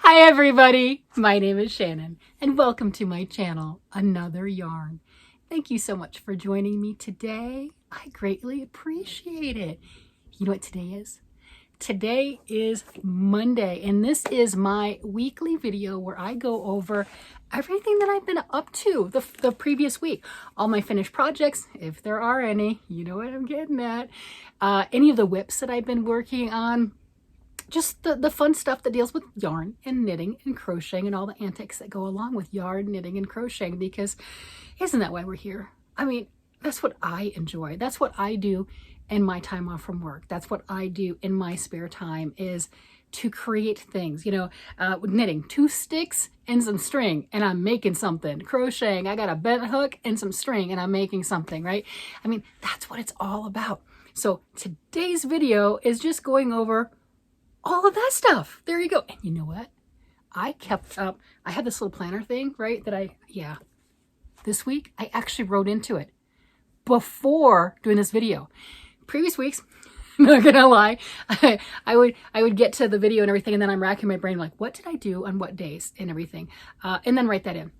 Hi everybody, my name is Shannon and welcome to my channel, Another Yarn. Thank you so much for joining me today. I greatly appreciate it. You know what today is? Today is Monday and this is my weekly video where I go over everything that I've been up to the previous week. All my finished projects, if there are any, you know what I'm getting at. Any of the whips that I've been working on. Just the fun stuff that deals with yarn and knitting and crocheting and all the antics that go along with yarn, knitting, and crocheting, because isn't that why we're here? I mean, that's what I enjoy. That's what I do in my time off from work. That's what I do in my spare time, is to create things, knitting 2 sticks and some string and I'm making something. Crocheting, I got a bent hook and some string and I'm making something, right? I mean, that's what it's all about. So today's video is just going over all of that stuff. There you go. And you know what? I kept up. I had this little planner thing, right? This week I actually wrote into it before doing this video. Previous weeks, not gonna lie, I would get to the video and everything, and then I'm racking my brain like, what did I do on what days and everything, and then write that in.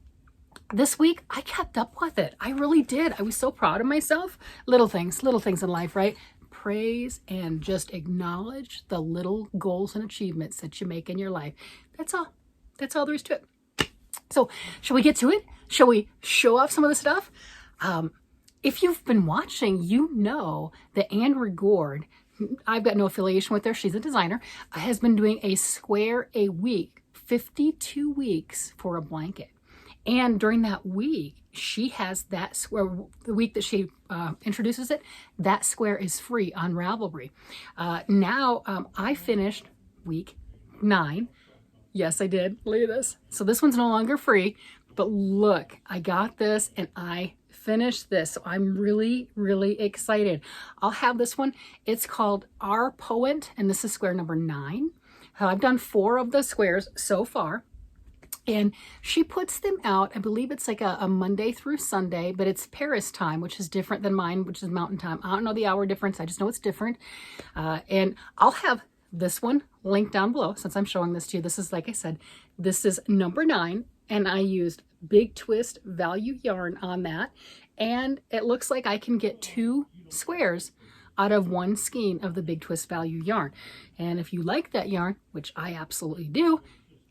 This week I kept up with it. I really did. I was so proud of myself. Little things in life, right? Praise and just acknowledge the little goals and achievements that you make in your life. That's all. That's all there is to it. So shall we get to it? Shall we show off some of the stuff? If you've been watching, you know that Regourd, I've got no affiliation with her, she's a designer, has been doing a square a week, 52 weeks for a blanket. And during that week, she has that square, the week that she introduces it, that square is free on Ravelry. Now I finished week 9. Yes, I did. Look at this. So this one's no longer free, but look, I got this and I finished this. So I'm really, really excited. I'll have this one. It's called our Poent, and this is square number 9. I've done 4 of the squares so far. And she puts them out, I believe it's like a Monday through Sunday, but it's Paris time, which is different than mine, which is mountain time. I don't know the hour difference. I just know it's different. And I'll have this one linked down below since I'm showing this to you. This is, like I said, this is number 9. And I used Big Twist value yarn on that. And it looks like I can get 2 squares out of 1 skein of the Big Twist value yarn. And if you like that yarn, which I absolutely do,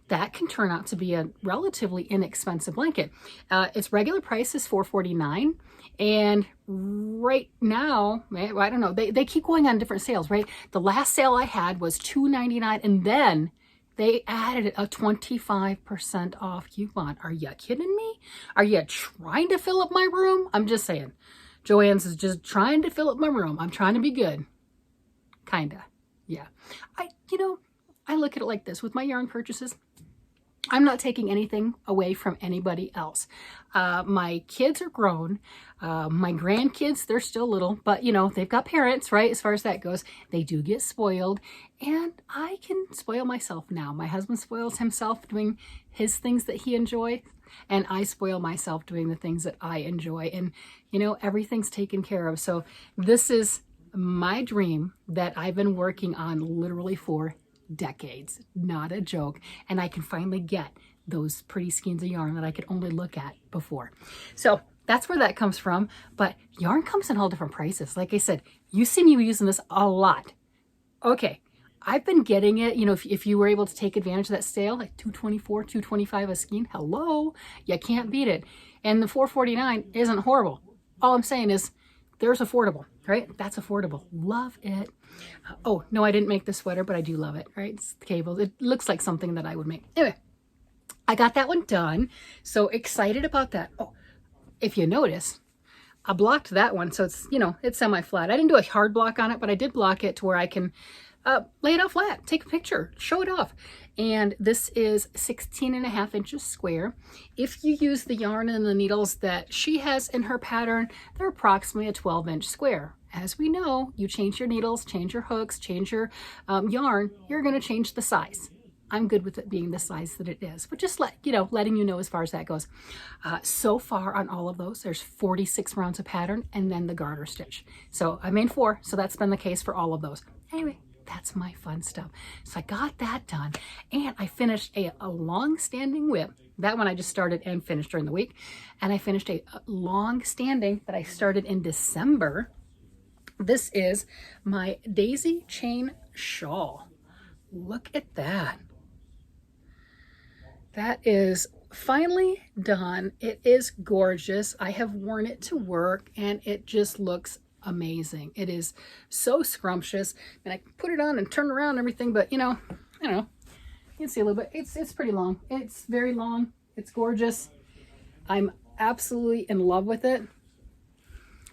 that can turn out to be a relatively inexpensive blanket. Its regular price is $4.49, and right now, I don't know, they keep going on different sales, right? The last sale I had was $2.99, and then they added a 25% off coupon. Are you kidding me? Are you trying to fill up my room? I'm just saying. Joann's is just trying to fill up my room. I'm trying to be good. Kinda. Yeah. I look at it like this with my yarn purchases. I'm not taking anything away from anybody else. My kids are grown. My grandkids, they're still little, but they've got parents, right? As far as that goes, they do get spoiled, and I can spoil myself now. My husband spoils himself doing his things that he enjoys, and I spoil myself doing the things that I enjoy, and everything's taken care of. So this is my dream that I've been working on literally for decades, not a joke, and I can finally get those pretty skeins of yarn that I could only look at before. So that's where that comes from. But yarn comes in all different prices. Like I said, you see me using this a lot. Okay, I've been getting it, if you were able to take advantage of that sale, like $2.24, $2.25 a skein, hello, you can't beat it. And the $4.49 isn't horrible. All I'm saying is there's affordable, right? That's affordable. Love it. Oh, no, I didn't make the sweater, but I do love it, right? It's the cables. It looks like something that I would make. Anyway, I got that one done. So excited about that. Oh, if you notice, I blocked that one. So it's, it's semi-flat. I didn't do a hard block on it, but I did block it to where I can lay it out flat, take a picture, show it off. And this is 16.5 inches square. If you use the yarn and the needles that she has in her pattern, they're approximately a 12-inch square. As we know, you change your needles, change your hooks, change your yarn, you're going to change the size. I'm good with it being the size that it is, but just letting you know as far as that goes. So far on all of those, there's 46 rounds of pattern and then the garter stitch. So I made 4, so that's been the case for all of those. Anyway, That's my fun stuff. So I got that done, and I finished a long-standing whip. That one I just started and finished during the week. And I finished a long-standing that I started in December. This is my daisy chain shawl. Look at that. That is finally done. It is gorgeous. I have worn it to work and it just looks amazing. It is so scrumptious. And I can put it on and turn around and everything, but you know, I don't know. You can see a little bit. It's pretty long. It's very long. It's gorgeous. I'm absolutely in love with it.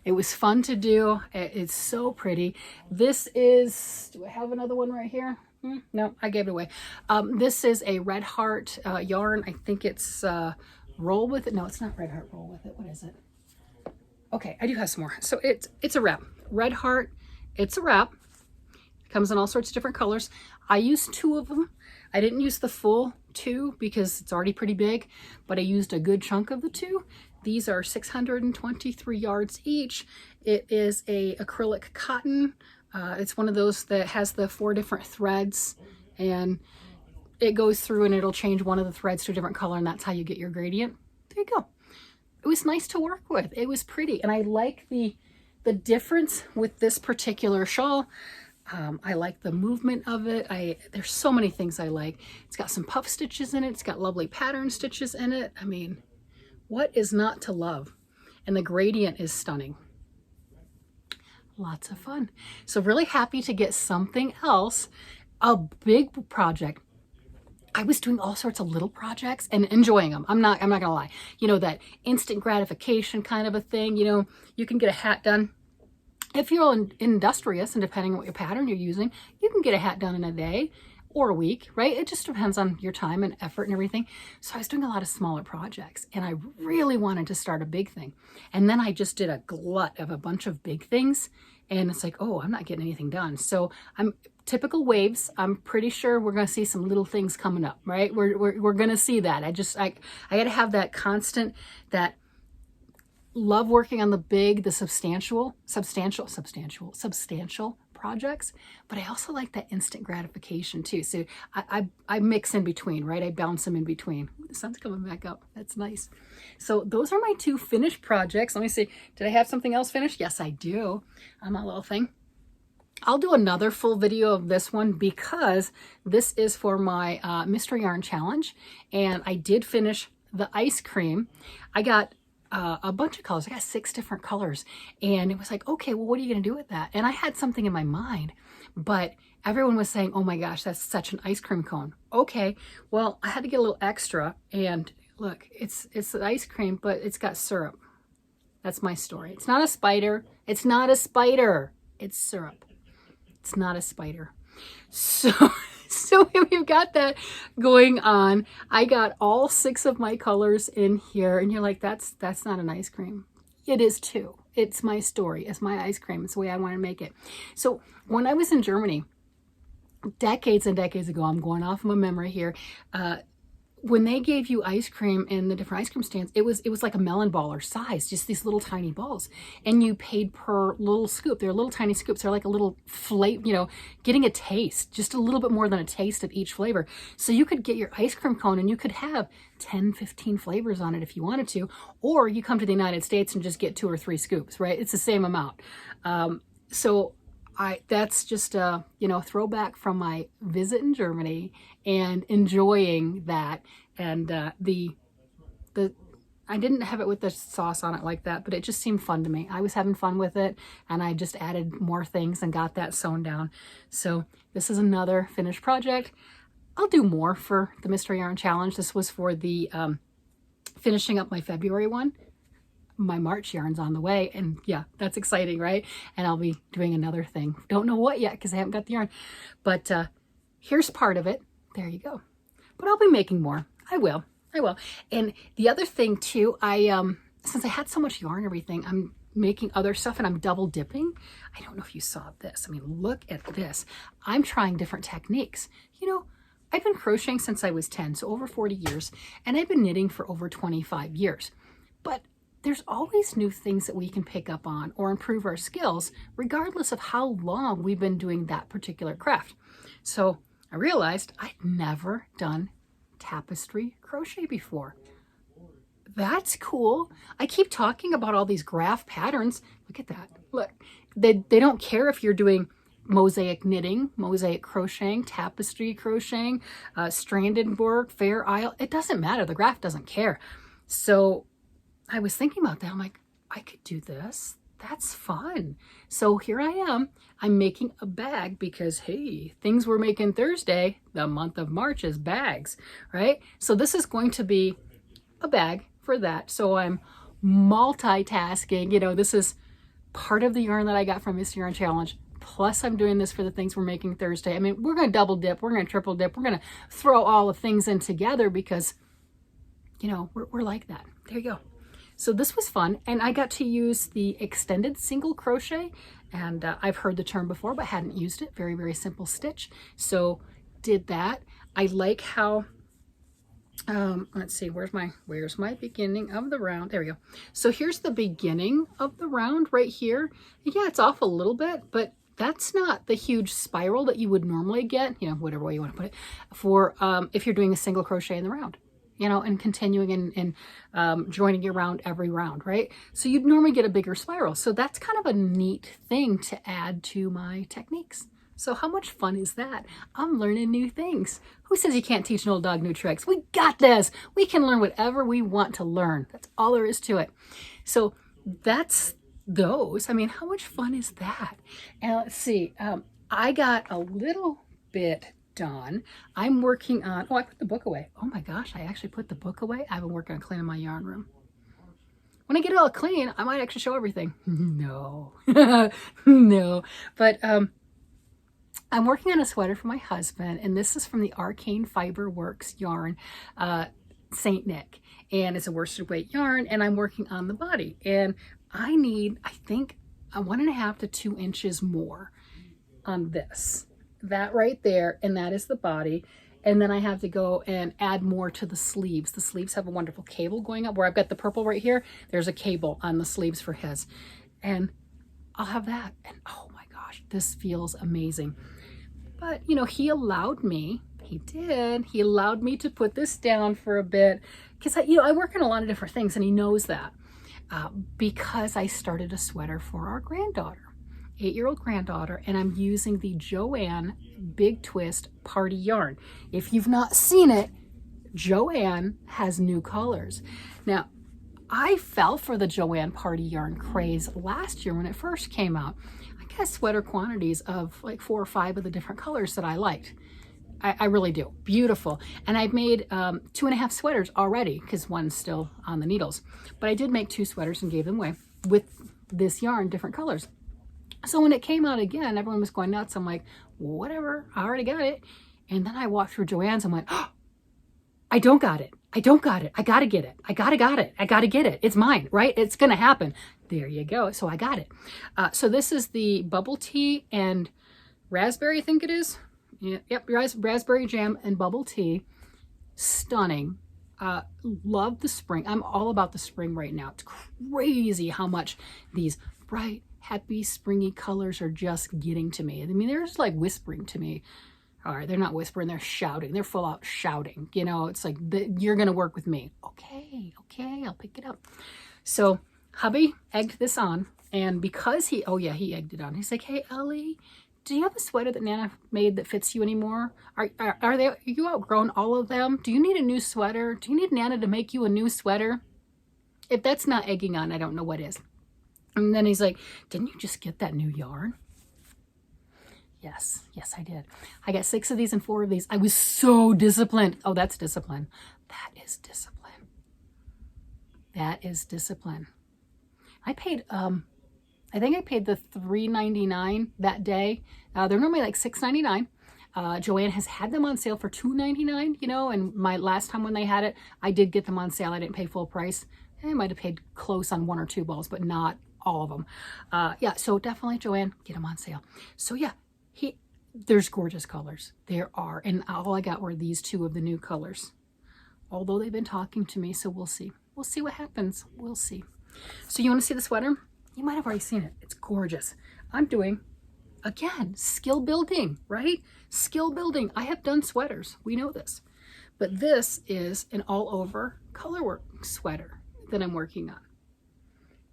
It was fun to do. It's so pretty. This is, do I have another one right here? No, I gave it away. This is a Red Heart yarn. I think it's Roll With It. No, it's not Red Heart Roll With It. What is it? Okay, I do have some more. So it's a wrap. Red Heart, it's a wrap. It comes in all sorts of different colors. I used 2 of them. I didn't use the full 2 because it's already pretty big, but I used a good chunk of the 2. These are 623 yards each. It is a acrylic cotton. It's one of those that has the 4 different threads, and it goes through and it'll change one of the threads to a different color, and that's how you get your gradient. There you go. It was nice to work with. It was pretty, and I like the difference with this particular shawl. I like the movement of it. There's so many things I like. It's got some puff stitches in it. It's got lovely pattern stitches in it. I mean, what is not to love? And the gradient is stunning. Lots of fun. So really happy to get something else, a big project. I was doing all sorts of little projects and enjoying them. I'm not gonna lie. You know, that instant gratification kind of a thing. You know, you can get a hat done. If you're industrious, and depending on what your pattern you're using, you can get a hat done in a day or a week, right? It just depends on your time and effort and everything. So I was doing a lot of smaller projects, and I really wanted to start a big thing. And then I just did a glut of a bunch of big things, and it's like, oh, I'm not getting anything done. So I'm typical waves. I'm pretty sure we're going to see some little things coming up, right? We're going to see that. I got to have that constant, that love working on the big, the substantial projects, but I also like that instant gratification too. So I mix in between, right? I bounce them in between. Ooh, the sun's coming back up. That's nice. So those are my 2 finished projects. Let me see. Did I have something else finished? Yes, I do. On my little thing. I'll do another full video of this one because this is for my Mystery Yarn Challenge, and I did finish the ice cream. I got a bunch of colors. I got 6 different colors, and it was like, okay, well, what are you going to do with that? And I had something in my mind, but everyone was saying, oh my gosh, that's such an ice cream cone. Okay, well, I had to get a little extra, and look, it's the ice cream, but it's got syrup. That's my story. It's not a spider. It's not a spider. It's syrup. It's not a spider. So we've got that going on. I got all 6 of my colors in here, and you're like, that's not an ice cream. It is too. It's my story. It's my ice cream. It's the way I want to make it. So when I was in Germany, decades and decades ago, I'm going off of my memory here, when they gave you ice cream in the different ice cream stands, it was like a melon baller size, just these little tiny balls, and you paid per little scoop. They're little tiny scoops. They're like a little flavor, you know, getting a taste, just a little bit more than a taste of each flavor. So you could get your ice cream cone and you could have 10, 15 flavors on it if you wanted to, or you come to the United States and just get 2 or 3 scoops, right? It's the same amount. So that's just a, you know, throwback from my visit in Germany and enjoying that. And I didn't have it with the sauce on it like that, but it just seemed fun to me. I was having fun with it, and I just added more things and got that sewn down. So this is another finished project. I'll do more for the Mystery Yarn Challenge. This was for the finishing up my February one. My March yarn's on the way, and yeah, that's exciting, right? And I'll be doing another thing. Don't know what yet because I haven't got the yarn, but here's part of it. There you go. But I'll be making more. I will. And the other thing too, since I had so much yarn and everything, I'm making other stuff and I'm double dipping. I don't know if you saw this. I mean, look at this. I'm trying different techniques. You know, I've been crocheting since I was 10, so over 40 years, and I've been knitting for over 25 years. But there's always new things that we can pick up on or improve our skills, regardless of how long we've been doing that particular craft. So I realized I'd never done tapestry crochet before. That's cool. I keep talking about all these graph patterns. Look at that. Look, they don't care if you're doing mosaic knitting, mosaic crocheting, tapestry crocheting, stranded work, fair isle. It doesn't matter. The graph doesn't care. So I was thinking about that. I'm like, I could do this. That's fun. So here I am. I'm making a bag because, hey, things we're making Thursday, the month of March, is bags, right? So this is going to be a bag for that. So I'm multitasking. You know, this is part of the yarn that I got from Miss Yarn Challenge. Plus I'm doing this for the things we're making Thursday. I mean, we're going to double dip. We're going to triple dip. We're going to throw all the things in together because, you know, we're like that. There you go. So this was fun, and I got to use the extended single crochet, and I've heard the term before but hadn't used it. Very, very simple stitch. So did that. I like how, let's see, where's my beginning of the round? There we go. So here's the beginning of the round right here. Yeah, it's off a little bit, but that's not the huge spiral that you would normally get, you know, whatever way you want to put it, for if you're doing a single crochet in the round. You know, and continuing and joining your round every round, right? So you'd normally get a bigger spiral. So that's kind of a neat thing to add to my techniques. So how much fun is that? I'm learning new things. Who says you can't teach an old dog new tricks? We got this. We can learn whatever we want to learn. That's all there is to it. So that's those. I mean, how much fun is that? And let's see, I got a little bit done. I'm working on, oh, I put the book away. Oh my gosh, I actually put the book away. I've been working on cleaning my yarn room. When I get it all clean, I might actually show everything. No, no. But I'm working on a sweater for my husband, and this is from the Arcane Fibre Works yarn, Saint Nick. And it's a worsted weight yarn, and I'm working on the body. And I need, I think, 1.5 to 2 inches more on this. That right there, and that is the body. And then I have to go and add more to the sleeves. The sleeves have a wonderful cable going up where I've got the purple right here. There's a cable on the sleeves for his, and I'll have that. And oh my gosh, this feels amazing. But you know, he allowed me, he allowed me to put this down for a bit because I work in a lot of different things, and he knows that because I started a sweater for our granddaughter. 8-year-old granddaughter, and I'm using the Joanne Big Twist Party Yarn. If you've not seen it, Joanne has new colors. Now, I fell for the Joanne Party Yarn craze last year when it first came out. I got sweater quantities of like 4 or 5 of the different colors that I liked. I really do. Beautiful. And I've made 2.5 sweaters already because one's still on the needles. But I did make 2 sweaters and gave them away with this yarn, different colors. So when it came out again, everyone was going nuts. I'm like, whatever, I already got it. And then I walked through Joann's and went, oh, I don't got it. I don't got it. I got to get it. I got it. I got to get it. It's mine, right? It's going to happen. There you go. So I got it. So this is the bubble tea and raspberry, I think it is. Yep, raspberry jam and bubble tea. Stunning. Love the spring. I'm all about the spring right now. It's crazy how much these bright, happy, springy colors are just getting to me. I mean, they're just like whispering to me. All right, they're not whispering, they're shouting. They're full out shouting. You know, it's like, you're going to work with me. Okay, I'll pick it up. So hubby egged this on, and because he egged it on. He's like, hey, Ellie, do you have a sweater that Nana made that fits you anymore? Are you outgrown all of them? Do you need a new sweater? Do you need Nana to make you a new sweater? If that's not egging on, I don't know what is. And then he's like, didn't you just get that new yarn? Yes, I did. I got 6 of these and 4 of these. I was so disciplined. Oh, that's discipline. That is discipline. That is discipline. I paid, I think I paid the $3.99 that day. They're normally like $6.99. Joanne has had them on sale for $2.99, you know, and my last time when they had it, I did get them on sale. I didn't pay full price. I might have paid close on 1 or 2 balls, but not all of them. Yeah, so definitely, Joanne, get them on sale. So yeah, there's gorgeous colors. There are, and all I got were these 2 of the new colors. Although they've been talking to me, so we'll see. We'll see what happens. We'll see. So you want to see the sweater? You might have already seen it. It's gorgeous. I'm doing, again, skill building, right? Skill building. I have done sweaters. We know this. But this is an all over colorwork sweater that I'm working on.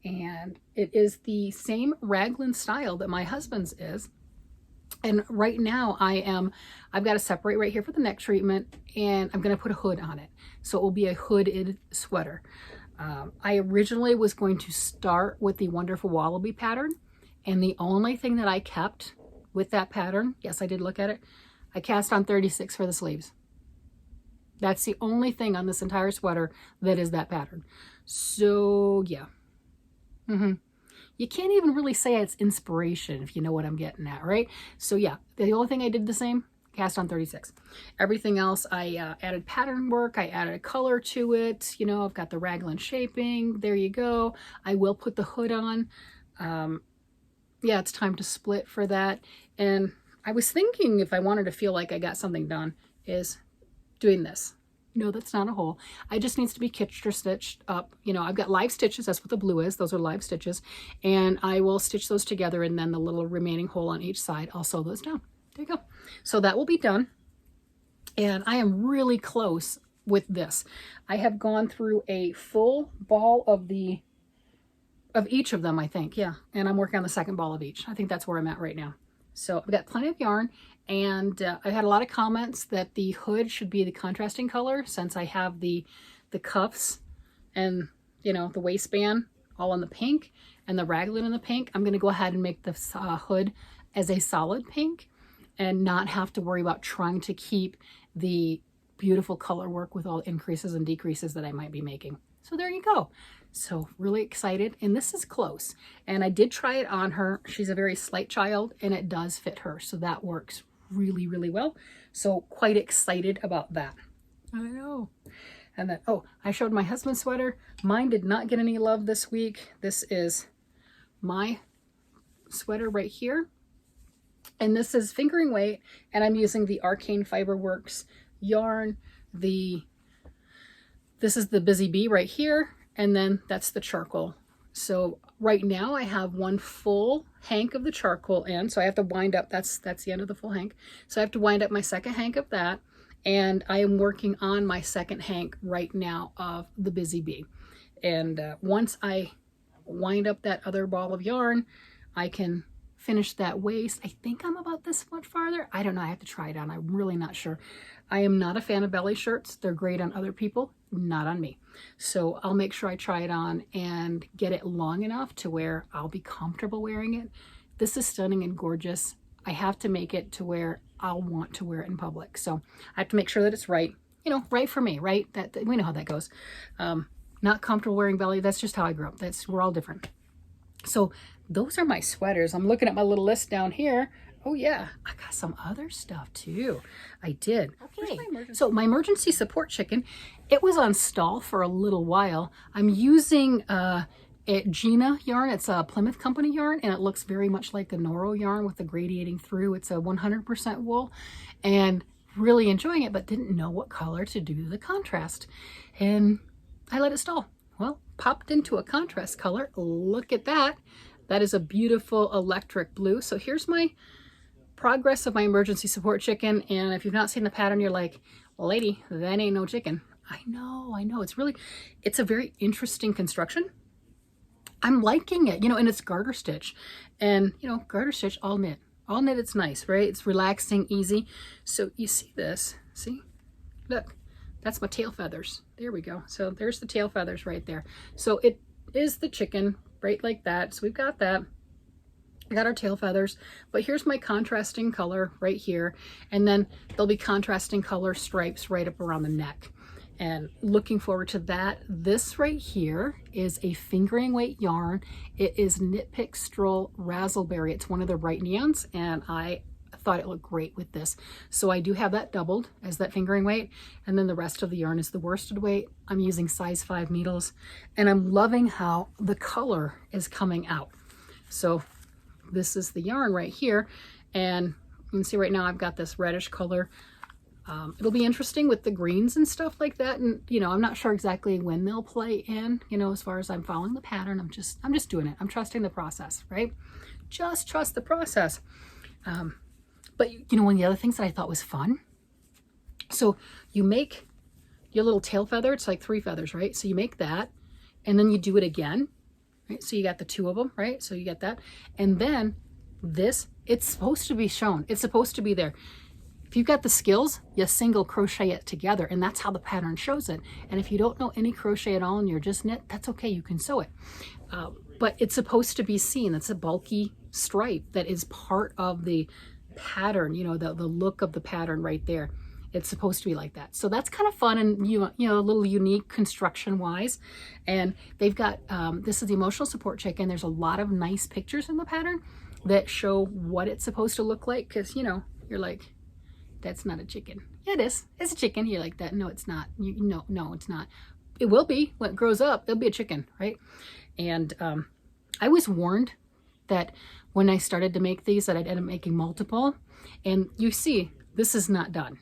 And it is the same raglan style that my husband's is. And right now I've got to separate right here for the neck treatment, and I'm going to put a hood on it. So it will be a hooded sweater. I originally was going to start with the Wonderful Wallaby pattern, and the only thing that I kept with that pattern, yes, I did look at it, I cast on 36 for the sleeves. That's the only thing on this entire sweater that is that pattern. So yeah. You can't even really say it's inspiration, if you know what I'm getting at, right? So yeah, the only thing I did the same, cast on 36. Everything else, I added pattern work, I added a color to it. You know, I've got the raglan shaping. There you go. I will put the hood on. Yeah, it's time to split for that. And I was thinking, if I wanted to feel like I got something done, is doing this. No, that's not a hole. I just needs to be kitched or stitched up. You know, I've got live stitches. That's what the blue is. Those are live stitches. And I will stitch those together, and then the little remaining hole on each side, I'll sew those down. There you go. So that will be done. And I am really close with this. I have gone through a full ball of each of them, I think. Yeah. And I'm working on the second ball of each. I think that's where I'm at right now. So I've got plenty of yarn, and I've had a lot of comments that the hood should be the contrasting color, since I have the cuffs and, you know, the waistband all in the pink and the raglan in the pink. I'm going to go ahead and make the hood as a solid pink and not have to worry about trying to keep the beautiful color work with all increases and decreases that I might be making. So there you go. So really excited, and this is close. And I did try it on her. She's a very slight child, and it does fit her. So that works really, really well. So quite excited about that. I know. And then, oh, I showed my husband's sweater. Mine did not get any love this week. This is my sweater right here. And this is fingering weight, and I'm using the Arcane Fibre Works yarn. This is the Busy Bee right here. And then that's the charcoal. So right now I have one full hank of the charcoal in. So I have to wind up, that's the end of the full hank. So I have to wind up my second hank of that. And I am working on my second hank right now of the Busy Bee. And once I wind up that other ball of yarn, I can finish that waist. I think I'm about this much farther. I don't know. I have to try it on. I'm really not sure. I am not a fan of belly shirts. They're great on other people, not on me. So I'll make sure I try it on and get it long enough to where I'll be comfortable wearing it. This is stunning and gorgeous. I have to make it to where I'll want to wear it in public. So I have to make sure that it's right, you know, right for me, right? That we know how that goes. Not comfortable wearing belly. That's just how I grew up. We're all different. So those are my sweaters. I'm looking at my little list down here. Oh yeah, I got some other stuff too. I did. Okay. So my emergency support chicken, it was on stall for a little while. I'm using Gina yarn. It's a Plymouth Company yarn, and it looks very much like a Noro yarn with the gradiating through. It's a 100% wool, and really enjoying it, but didn't know what color to do the contrast. And I let it stall. Well, popped into a contrast color. Look at that. That is a beautiful electric blue. So here's my progress of my emergency support chicken. And if you've not seen the pattern, you're like, well, lady, that ain't no chicken. I know. It's a very interesting construction. I'm liking it, you know, and it's garter stitch. And, you know, garter stitch, all knit. All knit, it's nice, right? It's relaxing, easy. So you see this, see? Look, that's my tail feathers. There we go. So there's the tail feathers right there. So it is the chicken, right like that. So we've got that. I got our tail feathers, but here's my contrasting color right here. And then there'll be contrasting color stripes right up around the neck. And looking forward to that. This right here is a fingering weight yarn. It is Knit Pick Stroll Razzleberry. It's one of the bright neons, and I thought it looked great with this. So I do have that doubled as that fingering weight, and then the rest of the yarn is the worsted weight. I'm using size 5 needles, and I'm loving how the color is coming out. So this is the yarn right here, and you can see right now I've got this reddish color It'll be interesting with the greens and stuff like that. And, you know, I'm not sure exactly when they'll play in, you know, as far as I'm following the pattern. I'm just doing it. I'm trusting the process, right? Just trust the process. But, you know, one of the other things that I thought was fun. So you make your little tail feather. It's like 3 feathers, right? So you make that and then you do it again, right? So you got the 2 of them, right? So you get that. And then this, it's supposed to be shown. It's supposed to be there. If you've got the skills, you single crochet it together, and that's how the pattern shows it. And if you don't know any crochet at all and you're just knit, that's okay, you can sew it. But it's supposed to be seen. It's a bulky stripe that is part of the pattern, you know, the look of the pattern right there. It's supposed to be like that. So that's kind of fun and, you know, a little unique construction wise. And they've got, this is the emotional support chicken. There's a lot of nice pictures in the pattern that show what it's supposed to look like. Cause you know, you're like, that's not a chicken. Yeah, it is. It's a chicken. You're like that. No, it's not. No, it's not. It will be when it grows up. It'll be a chicken, right? And I was warned that when I started to make these that I'd end up making multiple. And you see, this is not done.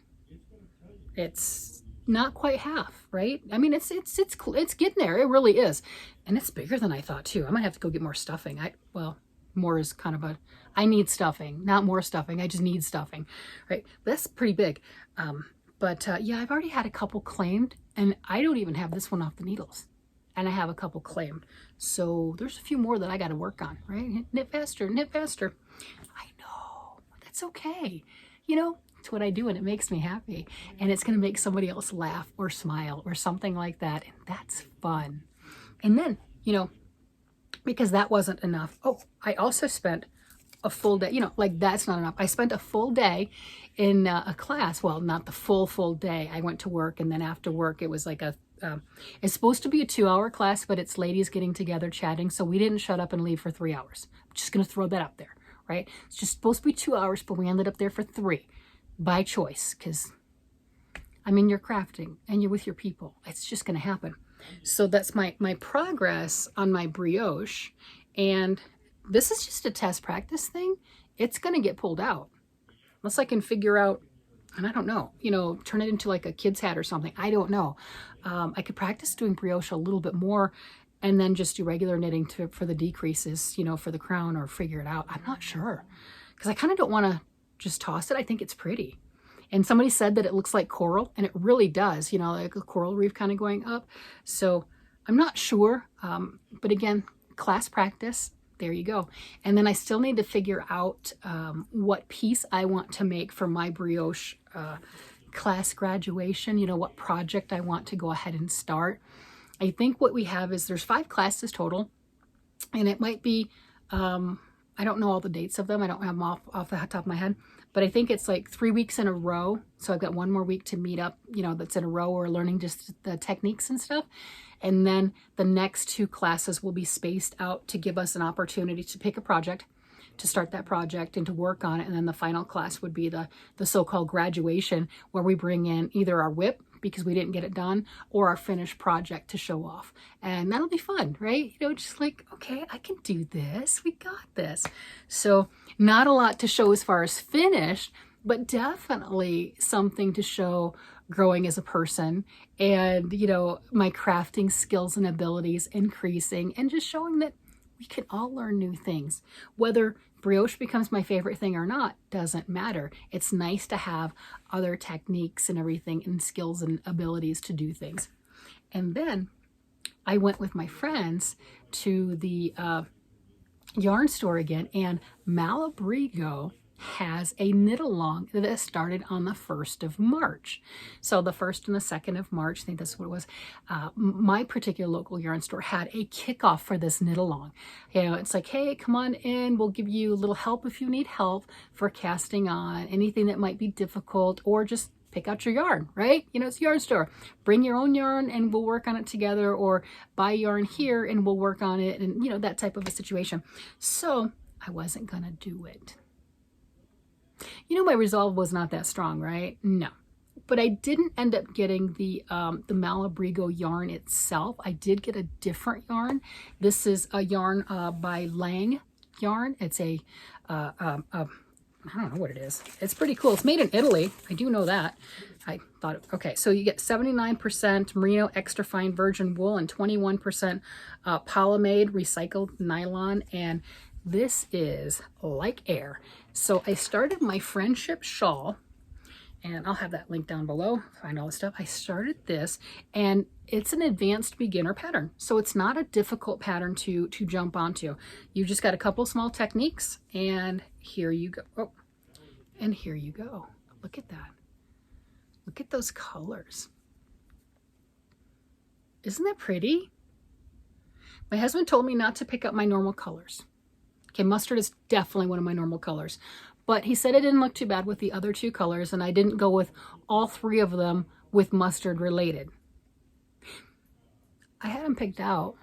It's not quite half, right? I mean, it's getting there. It really is. And it's bigger than I thought too. I might have to go get more stuffing. Well, more is kind of I need stuffing, not more stuffing. I just need stuffing, right? That's pretty big. Yeah, I've already had a couple claimed and I don't even have this one off the needles. And I have a couple claimed. So there's a few more that I got to work on, right? Knit faster, knit faster. I know, that's okay. You know, it's what I do and it makes me happy. And it's going to make somebody else laugh or smile or something like that. And that's fun. And then, you know, because that wasn't enough. Oh, I also spent a full day, you know, like that's not enough. I spent a full day in a class. Well, not the full day. I went to work and then after work, it was like it's supposed to be a 2-hour class, but it's ladies getting together chatting. So we didn't shut up and leave for 3 hours. I'm just going to throw that out there, right? It's just supposed to be 2 hours, but we ended up there for 3 by choice because I mean, you're crafting and you're with your people. It's just going to happen. So that's my progress on my brioche. And this is just a test practice thing. It's going to get pulled out. Unless I can figure out, and I don't know, you know, turn it into like a kid's hat or something. I don't know. I could practice doing brioche a little bit more and then just do regular knitting for the decreases, you know, for the crown or figure it out. I'm not sure because I kind of don't want to just toss it. I think it's pretty. And somebody said that it looks like coral, and it really does, you know, like a coral reef kind of going up. So I'm not sure. But again, class practice, there you go. And then I still need to figure out what piece I want to make for my brioche class graduation, you know, what project I want to go ahead and start. I think what we have is there's 5 classes total, and it might be, I don't know all the dates of them. I don't have them off the top of my head, but I think it's like 3 weeks in a row. So I've got 1 more week to meet up, you know, that's in a row or learning just the techniques and stuff. And then the next 2 classes will be spaced out to give us an opportunity to pick a project, to start that project and to work on it. And then the final class would be the so-called graduation, where we bring in either our whip because we didn't get it done, or our finished project to show off. And that'll be fun, right? You know, just like, okay, I can do this. We got this. So not a lot to show as far as finished, but definitely something to show growing as a person and, you know, my crafting skills and abilities increasing and just showing that we can all learn new things. Whether brioche becomes my favorite thing or not doesn't matter. It's nice to have other techniques and everything and skills and abilities to do things. And then I went with my friends to the yarn store again, and Brio has a knit along that started on the 1st of March. So the 1st and the 2nd of March, I think that's what it was. My particular local yarn store had a kickoff for this knit along. You know, it's like, hey, come on in. We'll give you a little help if you need help for casting on anything that might be difficult, or just pick out your yarn, right? You know, it's a yarn store. Bring your own yarn and we'll work on it together, or buy yarn here and we'll work on it, and, you know, that type of a situation. So I wasn't going to do it. You know, my resolve was not that strong, right? No. But I didn't end up getting the Brio yarn itself. I did get a different yarn. This is a yarn by Lang yarn. It's a, I don't know what it is. It's pretty cool. It's made in Italy. I do know that. I thought, okay, so you get 79% merino extra fine virgin wool and 21% polyamide recycled nylon, and this is like air. So I started my friendship shawl, and I'll have that link down below, find all the stuff. I started this, and it's an advanced beginner pattern. So it's not a difficult pattern to jump onto. You just got a couple small techniques, and here you go. Oh, and here you go. Look at that. Look at those colors. Isn't that pretty? My husband told me not to pick up my normal colors. Okay, mustard is definitely one of my normal colors. But he said it didn't look too bad with the other two colors, and I didn't go with all three of them with mustard related. I had them picked out.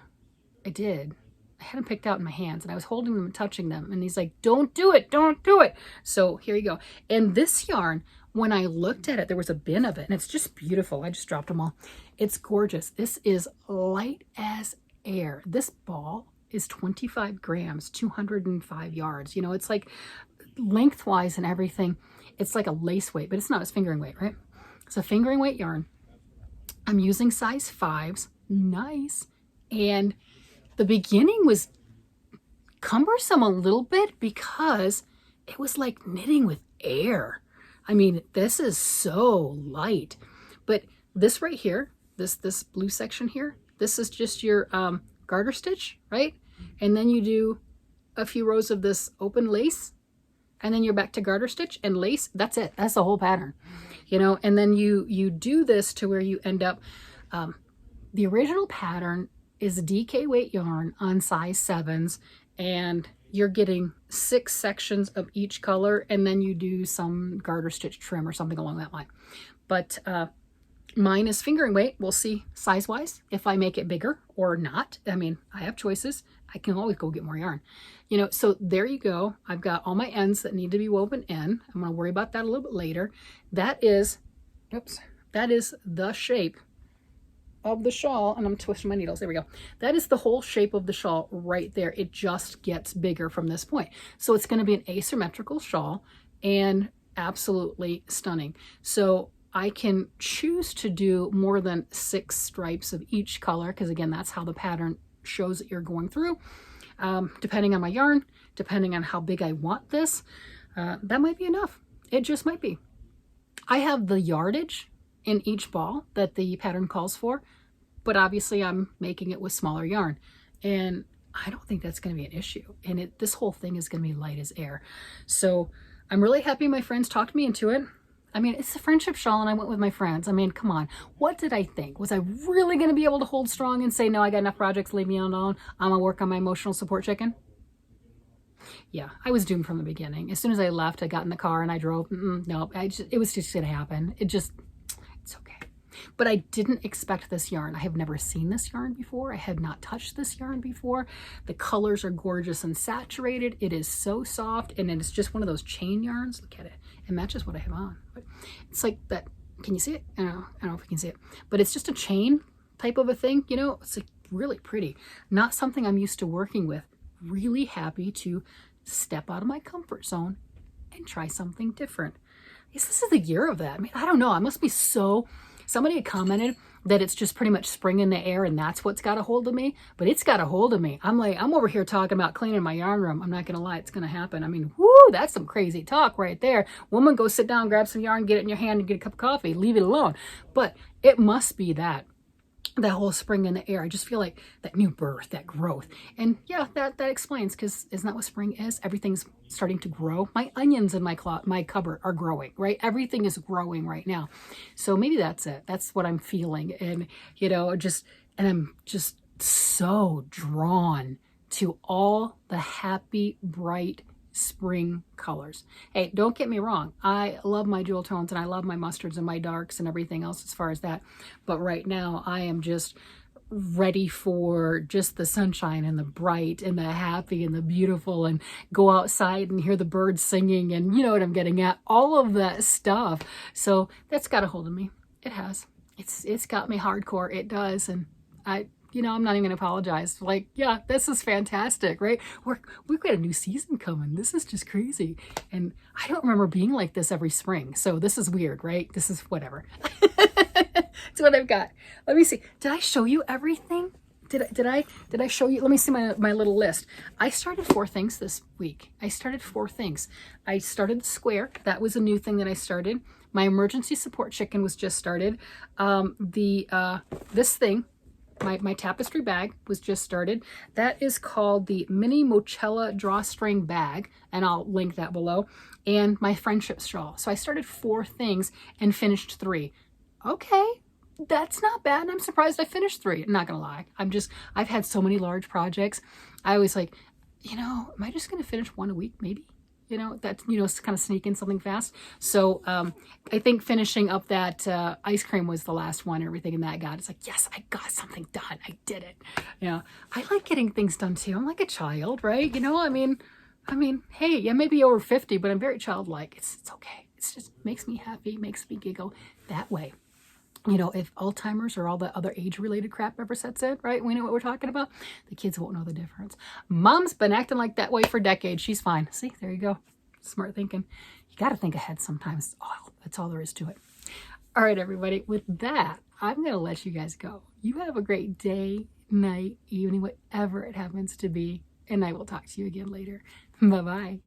I did. I had them picked out in my hands, and I was holding them and touching them. And he's like, don't do it, don't do it. So here you go. And this yarn, when I looked at it, there was a bin of it, and it's just beautiful. I just dropped them all. It's gorgeous. This is light as air. This ball is 25 grams, 205 yards. You know, it's like lengthwise and everything. It's like a lace weight, but it's not. It's fingering weight, right? It's a fingering weight yarn. I'm using size 5s. Nice. And the beginning was cumbersome a little bit because it was like knitting with air. I mean, this is so light. But this right here, this blue section here, this is just your garter stitch, right? And then you do a few rows of this open lace, and then you're back to garter stitch and lace. That's it. That's the whole pattern, you know. And then you do this to where you end up. The original pattern is a DK weight yarn on size 7s, and you're getting 6 sections of each color, and then you do some garter stitch trim or something along that line. But mine is fingering weight. We'll see size wise if I make it bigger or not. I mean, I have choices. I can always go get more yarn, you know. So there you go. I've got all my ends that need to be woven in. I'm going to worry about that a little bit later. That is, oops, that is the shape of the shawl, and I'm twisting my needles. There we go. That is the whole shape of the shawl right there. It just gets bigger from this point. So it's going to be an asymmetrical shawl and absolutely stunning. So I can choose to do more than 6 stripes of each color, because again, that's how the pattern shows that you're going through. Depending on my yarn, depending on how big I want this, that might be enough. It just might be. I have the yardage in each ball that the pattern calls for, but obviously I'm making it with smaller yarn, and I don't think that's going to be an issue. And this whole thing is going to be light as air. So I'm really happy my friends talked me into it. I mean, it's a friendship shawl, and I went with my friends. I mean, come on. What did I think? Was I really going to be able to hold strong and say, no, I got enough projects, leave me alone. I'm going to work on my emotional support chicken? Yeah, I was doomed from the beginning. As soon as I left, I got in the car and I drove. No, it was just going to happen. It's okay. But I didn't expect this yarn. I have never seen this yarn before. I had not touched this yarn before. The colors are gorgeous and saturated. It is so soft, and it's just one of those chain yarns. Look at it. It matches what I have on. But it's like that. Can you see it? I don't know if you can see it. But it's just a chain type of a thing, you know? It's like really pretty. Not something I'm used to working with. Really happy to step out of my comfort zone and try something different. I guess this is the year of that. I mean, I don't know. I must be so... Somebody had commented that it's just pretty much spring in the air, and that's what's got a hold of me. But it's got a hold of me. I'm over here talking about cleaning my yarn room. I'm not going to lie. It's going to happen. I mean, whoo, that's some crazy talk right there. Woman, go sit down, grab some yarn, get it in your hand, and get a cup of coffee. Leave it alone. But it must be that whole spring in the air. I just feel like that new birth, that growth. And yeah, that explains, because isn't that what spring is? Everything's starting to grow. My onions in my cupboard are growing, right? Everything is growing right now. So maybe that's it. That's what I'm feeling. And, you know, and I'm just so drawn to all the happy, bright spring colors. Hey, don't get me wrong. I love my jewel tones, and I love my mustards and my darks and everything else as far as that. But right now I am just ready for just the sunshine and the bright and the happy and the beautiful, and go outside and hear the birds singing, and you know what I'm getting at, all of that stuff. So that's got a hold of me. It has. It's got me hardcore. It does. And I you know, I'm not even gonna apologize. Like, yeah, this is fantastic, right? We've got a new season coming. This is just crazy. And I don't remember being like this every spring. So this is weird, right? This is whatever. It's what I've got. Let me see. Did I show you everything? Did I show you? Let me see my little list. I started 4 things this week. I started 4 things. I started the square. That was a new thing that I started. My emergency support chicken was just started. This thing, my tapestry bag was just started. That is called the mini Mochila drawstring bag, and I'll link that below. And my friendship shawl. So I started 4 things and finished 3. Okay. That's not bad. I'm surprised I finished 3. I'm not gonna lie. I've had so many large projects. I always like, you know, am I just gonna finish 1 a week? Maybe, you know, that's, you know, kind of sneak in something fast. So I think finishing up that ice cream was the last one, everything in that got. It's like, yes, I got something done. I did it. You know, I like getting things done too. I'm like a child, right? You know, I mean, hey, yeah, maybe over 50, but I'm very childlike. It's okay. It's just makes me happy, makes me giggle that way. You know, if Alzheimer's or all the other age-related crap ever sets in, right? We know what we're talking about. The kids won't know the difference. Mom's been acting like that way for decades. She's fine. See, there you go. Smart thinking. You got to think ahead sometimes. Oh, that's all there is to it. All right, everybody. With that, I'm going to let you guys go. You have a great day, night, evening, whatever it happens to be. And I will talk to you again later. Bye-bye.